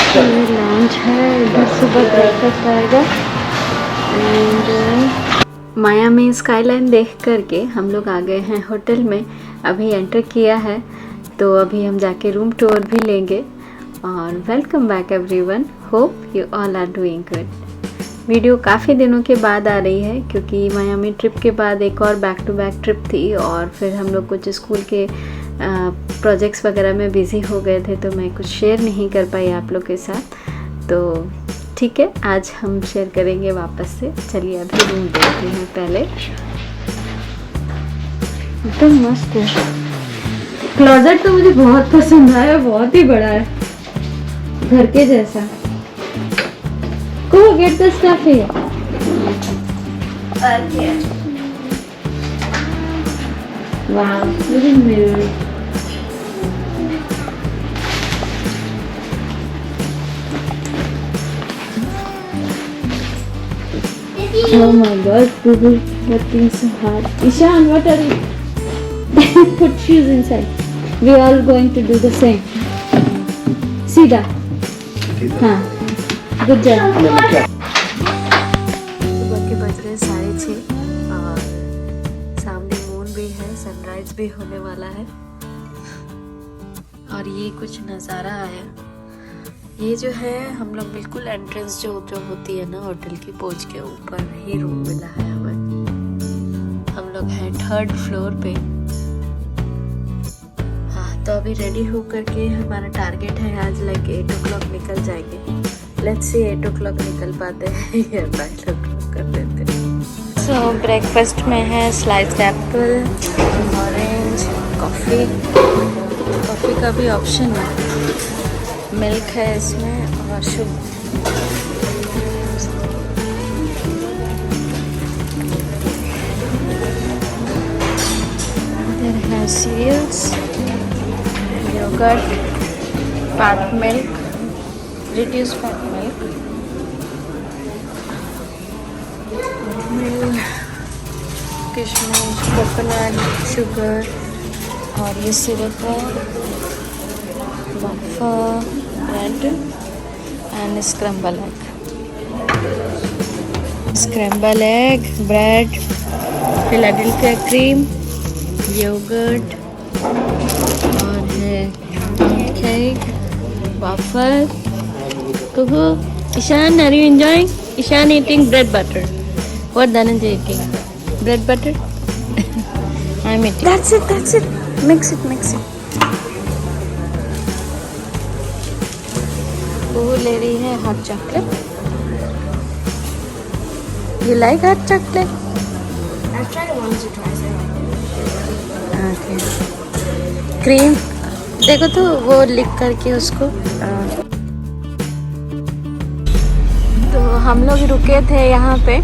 ये लॉन्च है, इधर सुबह ब्रेकफास्ट आएगा। एंड मायामी स्काईलाइन देख करके हम लोग आ गए हैं होटल में। अभी एंटर किया है तो अभी हम जाके रूम टूर भी लेंगे। और welcome back everyone, hope you all are doing good. Video काफ़ी दिनों के बाद आ रही है क्योंकि मायामी ट्रिप के बाद एक और बैक टू बैक ट्रिप थी और फिर हम लोग कुछ स्कूल के प्रोजेक्ट्स वगैरह में बिज़ी हो गए थे तो मैं कुछ शेयर नहीं कर पाई आप लोग के साथ। तो ठीक है, आज हम शेयर करेंगे वापस से। चलिए अभी रूम देखते हैं पहले। एकदम मस्त है। क्लोजेट तो मुझे बहुत पसंद आया, बहुत ही बड़ा है, घर के जैसा। Go get the stuff here. Okay. Wow, look at mirror. Oh my God, Google, that thing's so hard. Ishan, what are you? Put shoes inside. We all going to do the same. Sida. हाँ. Good job. सुबह के बज रहे 6:30 और सामने moon भी है, sunrise भी होने वाला है। और ये कुछ नज़ारा आया। ये जो है हम लोग बिल्कुल एंट्रेंस जो होती है ना होटल की, पोच के ऊपर ही रूम मिला है हमें। हम लोग हैं 3rd फ्लोर पे। हाँ, तो अभी रेडी हो करके हमारा टारगेट है आज लाइक 8 o'clock निकल जाएंगे। लेट्स सी 8 o'clock निकल पाते हैं या 9 o'clock कर देते हैं। सो ब्रेकफास्ट में है स्लाइस्ड एप्पल, ऑरेंज, कॉफ़ी का भी ऑप्शन है, मिल्क है इसमें और शुगर। इधर है सीरियल्स, योगर्ट, पाट मिल्क, reduced fat milk, किशमिश, कोकोनट, शुगर और ये सिरप है, waffle, bread and scramble egg, bread, Philadelphia cream, yogurt और है cake, waffle. Ishan, are you enjoying? Ishan eating bread butter. What Dhananjay eating? Bread butter? I'm eating. That's it. Mix it. वो ले रही है hot chocolate. You like hot chocolate? I've tried it once or twice. Okay. Cream. देखो तो वो लिख करके उसको। तो हम लोग रुके थे यहाँ पे।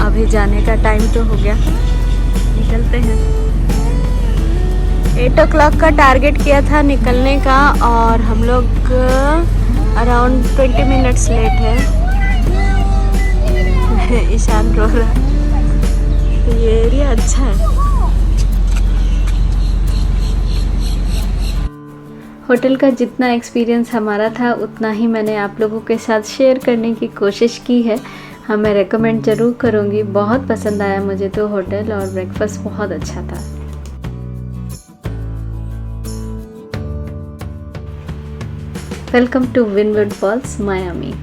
अभी जाने का टाइम तो हो गया, निकलते हैं। 8 o'clock का टारगेट किया था निकलने का और हम लोग अराउंड 20 मिनट्स लेट है। ईशान रो रहा है। तो ये एरिया अच्छा है। होटल का जितना एक्सपीरियंस हमारा था उतना ही मैंने आप लोगों के साथ शेयर करने की कोशिश की है। हाँ, मैं रेकमेंड ज़रूर करूँगी। बहुत पसंद आया मुझे तो होटल और ब्रेकफास्ट बहुत अच्छा था। Welcome to Wynwood walls Miami.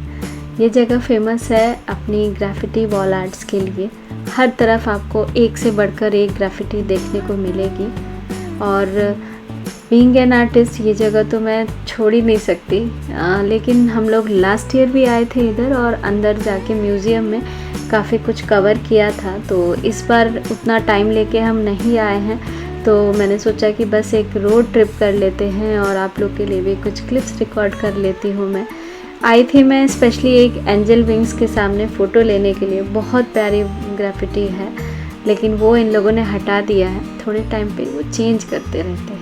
ये जगह फेमस है अपनी ग्राफिटी वॉल आर्ट्स के लिए। हर तरफ आपको एक से बढ़कर एक ग्राफिटी देखने को मिलेगी और बीइंग एन आर्टिस्ट ये जगह तो मैं छोड़ ही नहीं सकती। लेकिन हम लोग लास्ट ईयर भी आए थे इधर और अंदर जाके म्यूज़ियम में काफ़ी कुछ कवर किया था। तो इस बार उतना टाइम लेके हम नहीं आए हैं, तो मैंने सोचा कि बस एक रोड ट्रिप कर लेते हैं और आप लोग के लिए भी कुछ क्लिप्स रिकॉर्ड कर लेती हूँ। मैं आई थी मैं स्पेशली एक एंजल विंग्स के सामने फ़ोटो लेने के लिए। बहुत प्यारी ग्राफिटी है लेकिन वो इन लोगों ने हटा दिया है। थोड़े टाइम पे वो चेंज करते रहते हैं।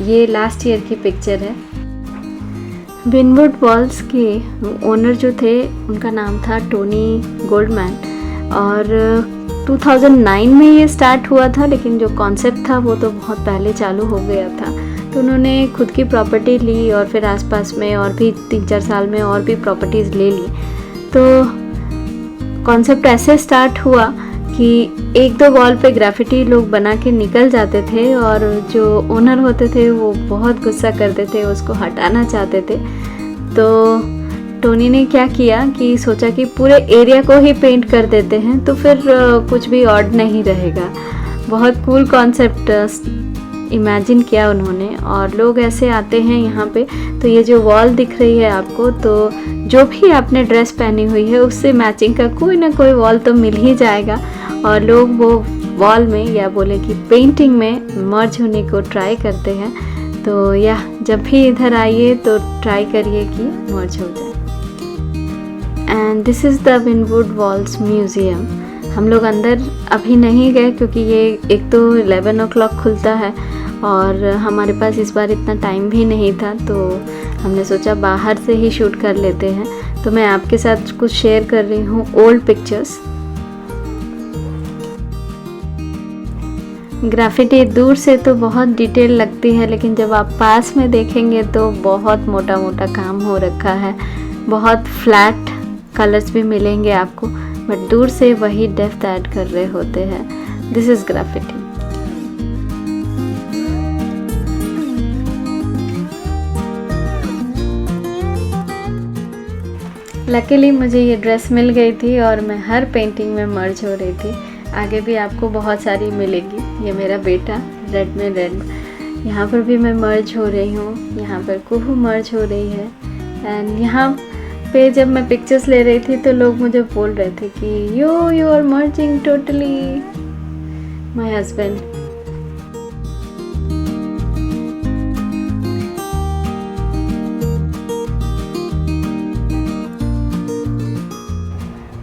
ये लास्ट ईयर की पिक्चर है। विनवुड फॉल्स के ओनर जो थे उनका नाम था टोनी गोल्डमैन और 2009 में ये स्टार्ट हुआ था, लेकिन जो कॉन्सेप्ट था वो तो बहुत पहले चालू हो गया था। तो उन्होंने खुद की प्रॉपर्टी ली और फिर आसपास में और भी 3-4 साल में और भी प्रॉपर्टीज़ ले ली। तो कॉन्सेप्ट ऐसे स्टार्ट हुआ कि 1-2 वॉल पे ग्राफिटी लोग बना के निकल जाते थे और जो ओनर होते थे वो बहुत गुस्सा करते थे, उसको हटाना चाहते थे। तो टोनी ने क्या किया कि सोचा कि पूरे एरिया को ही पेंट कर देते हैं तो फिर कुछ भी ऑड नहीं रहेगा। बहुत कूल कॉन्सेप्ट इमेजिन किया उन्होंने और लोग ऐसे आते हैं यहाँ पे। तो ये जो वॉल दिख रही है आपको, तो जो भी आपने ड्रेस पहनी हुई है उससे मैचिंग का कोई ना कोई वॉल तो मिल ही जाएगा और लोग वो वॉल में या बोले कि पेंटिंग में मर्ज होने को ट्राई करते हैं। तो या जब भी इधर आइए तो ट्राई करिए कि मर्ज हो जाए। And this is the Wynwood walls museum. हम लोग अंदर अभी नहीं गए क्योंकि ये एक तो 11 o'clock खुलता है और हमारे पास इस बार इतना टाइम भी नहीं था, तो हमने सोचा बाहर से ही शूट कर लेते हैं। तो मैं आपके साथ कुछ शेयर कर रही हूँ ओल्ड पिक्चर्स। ग्राफिटी दूर से तो बहुत डिटेल लगती है, लेकिन जब आप पास में देखेंगे तो बहुत मोटा मोटा काम हो रखा है। बहुत फ्लैट कलर्स भी मिलेंगे आपको, बट दूर से वही डेप्थ ऐड कर रहे होते हैं। This is graffiti. लकीली मुझे ये ड्रेस मिल गई थी और मैं हर पेंटिंग में मर्ज हो रही थी। आगे भी आपको बहुत सारी मिलेगी। ये मेरा बेटा रेड में रेड, यहाँ पर भी मैं मर्ज हो रही हूँ, यहाँ पर कुहू मर्ज हो रही है। एंड यहाँ पे जब मैं पिक्चर्स ले रही थी तो लोग मुझे बोल रहे थे कि you are merging totally my husband.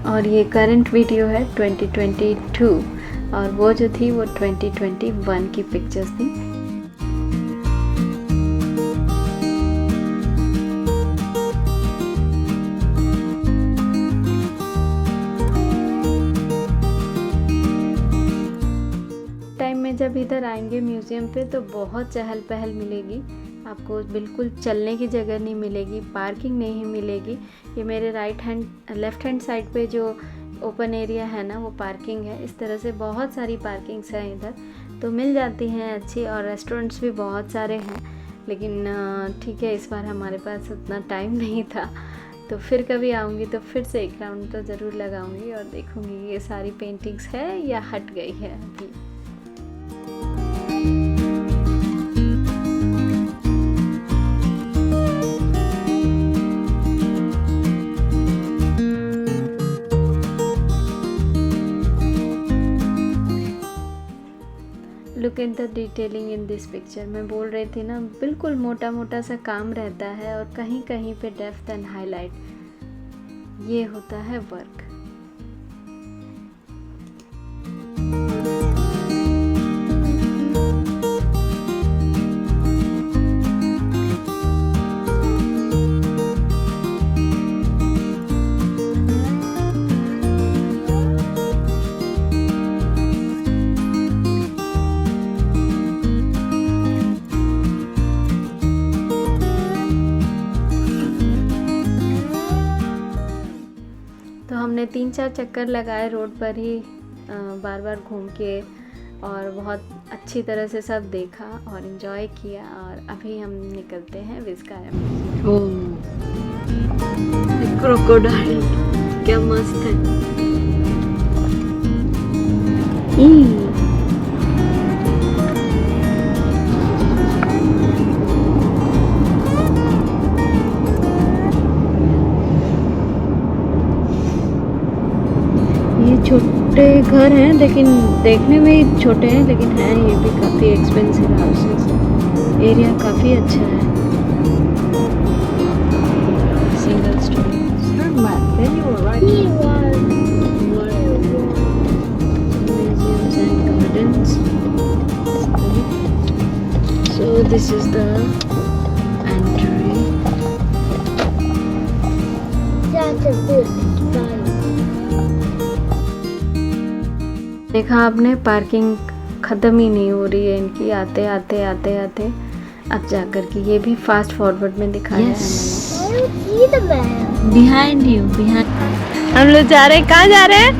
और ये करंट वीडियो है 2022 और वो जो थी वो 2021 की पिक्चर्स थी। टाइम में जब इधर आएंगे म्यूज़ियम पे तो बहुत चहल पहल मिलेगी आपको, बिल्कुल चलने की जगह नहीं मिलेगी, पार्किंग नहीं मिलेगी। ये मेरे लेफ़्ट हैंड साइड पे जो ओपन एरिया है ना वो पार्किंग है। इस तरह से बहुत सारी पार्किंग्स हैं इधर, तो मिल जाती हैं अच्छी, और रेस्टोरेंट्स भी बहुत सारे हैं। लेकिन ठीक है, इस बार हमारे पास उतना टाइम नहीं था, तो फिर कभी आऊँगी तो फिर से एक राउंड तो ज़रूर लगाऊँगी और देखूँगी ये सारी पेंटिंग्स है या हट गई है अभी। Look at the detailing in this picture. मैं बोल रही थी ना, बिल्कुल मोटा मोटा सा काम रहता है और कहीं कहीं पे डेप्थ एंड हाईलाइट, ये होता है वर्क। हमने 3-4 चक्कर लगाए रोड पर ही, बार बार घूम के, और बहुत अच्छी तरह से सब देखा और एंजॉय किया। और अभी हम निकलते हैं विस्कारा में। क्रोकोडाइल क्या मस्त है। छोटे घर हैं लेकिन देखने में ही छोटे हैं, लेकिन हैं ये भी काफ़ी एक्सपेंसिव हाउसेस। एरिया काफ़ी अच्छा है। Single storey. Museums and gardens. So this is the entry. That's a bit fun. देखा आपने, पार्किंग ख़त्म ही नहीं हो रही है इनकी। आते आते आते आते अब जाकर के ये भी फास्ट फॉरवर्ड में दिखाया है I don't see the man. मैंने। Behind you, behind. हम लोग जा रहे हैं, कहाँ जा रहे हैं?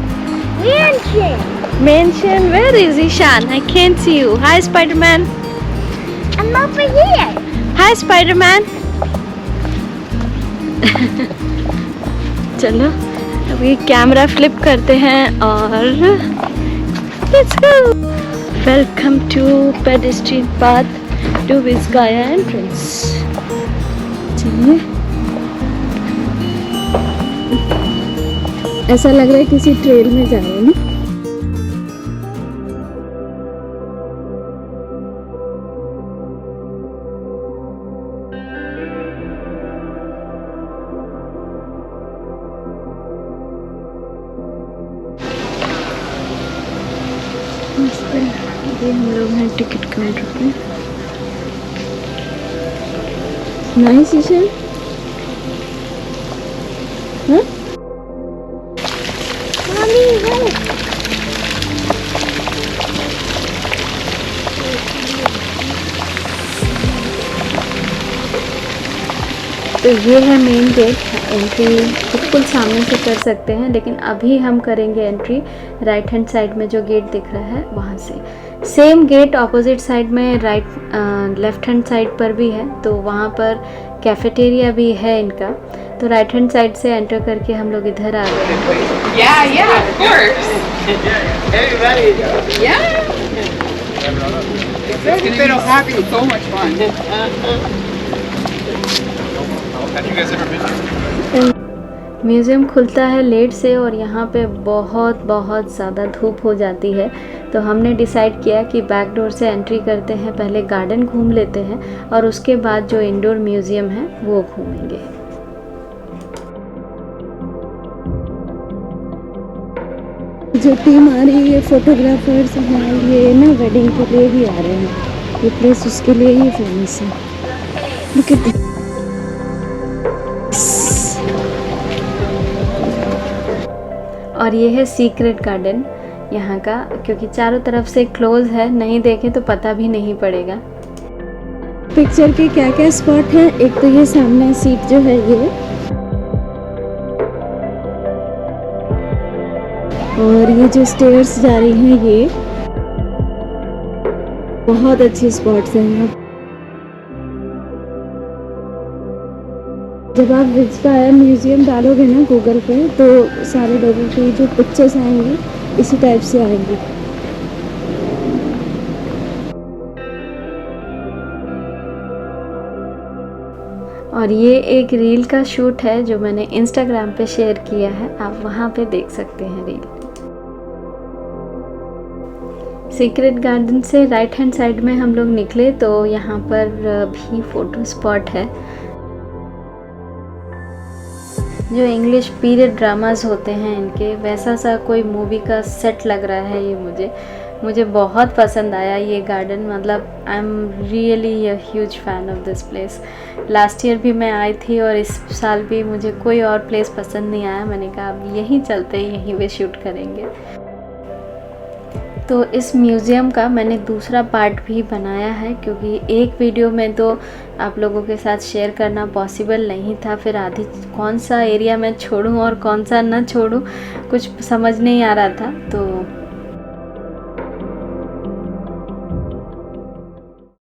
Mansion. Mansion. Where is Ishan? I can't see you. Hi Spiderman. I'm over here. Hi Spiderman. चलो अभी कैमरा फ्लिप करते हैं और let's go. Welcome to pedestrian path to Vizcaya entrance. चलिए, ऐसा लग रहा है किसी ट्रेल में जा रहे हैं ना। ये हम लोग हैं टिकट काउंटर पे। नाइस ईशान। हाँ? Mommy, wait. तो ये है मेन गेट। एंट्री बिल्कुल सामने से कर सकते हैं, लेकिन अभी हम करेंगे एंट्री राइट हैंड साइड में जो गेट दिख रहा है वहाँ से। सेम गेट ऑपोजिट साइड में लेफ्ट हैंड साइड पर भी है, तो वहाँ पर कैफेटेरिया भी है इनका। तो राइट हैंड साइड से एंटर करके हम लोग इधर आ गए हैं। Yeah, of course. Yeah. It's been happy. So much fun. Have you guys ever been here? Museum खुलता है लेट से और यहाँ पे बहुत ज़्यादा धूप हो जाती है, तो हमने डिसाइड किया कि बैक डोर से एंट्री करते हैं, पहले गार्डन घूम लेते हैं और उसके बाद जो इंडोर म्यूज़ियम है वो घूमेंगे। जो टीम आ रही है फोटोग्राफर्स हैं, ये ना वेडिंग के लिए ही आ रहे हैं। ये प्लेस उसके लिए ही फेमस है। Look at this. और ये है सीक्रेट गार्डन यहाँ का, क्योंकि चारों तरफ से क्लोज है, नहीं देखें तो पता भी नहीं पड़ेगा। पिक्चर के क्या क्या स्पॉट हैं, एक तो ये सामने सीट जो है ये, और ये जो स्टेयर्स जा रही हैं ये बहुत अच्छी स्पॉट्स हैं यहाँ। जब आप विस्काया म्यूज़ियम डालोगे ना गूगल पे, तो सारे लोगों की जो पिक्चर्स आएंगी इसी टाइप से आएंगी। और ये एक रील का शूट है जो मैंने इंस्टाग्राम पे शेयर किया है, आप वहाँ पे देख सकते हैं रील। सीक्रेट गार्डन से राइट हैंड साइड में हम लोग निकले तो यहाँ पर भी फ़ोटो स्पॉट है। जो इंग्लिश पीरियड ड्रामास होते हैं इनके, वैसा सा कोई मूवी का सेट लग रहा है ये। मुझे बहुत पसंद आया ये गार्डन। मतलब I am really a huge fan of this place. Last year भी मैं आई थी और इस साल भी मुझे कोई और प्लेस पसंद नहीं आया। मैंने कहा अब यहीं चलते हैं, यहीं पे शूट करेंगे। तो इस म्यूज़ियम का मैंने दूसरा पार्ट भी बनाया है, क्योंकि एक वीडियो में तो आप लोगों के साथ शेयर करना पॉसिबल नहीं था। फिर आधी कौन सा एरिया मैं छोड़ूं और कौन सा न छोड़ूं, कुछ समझ नहीं आ रहा था। तो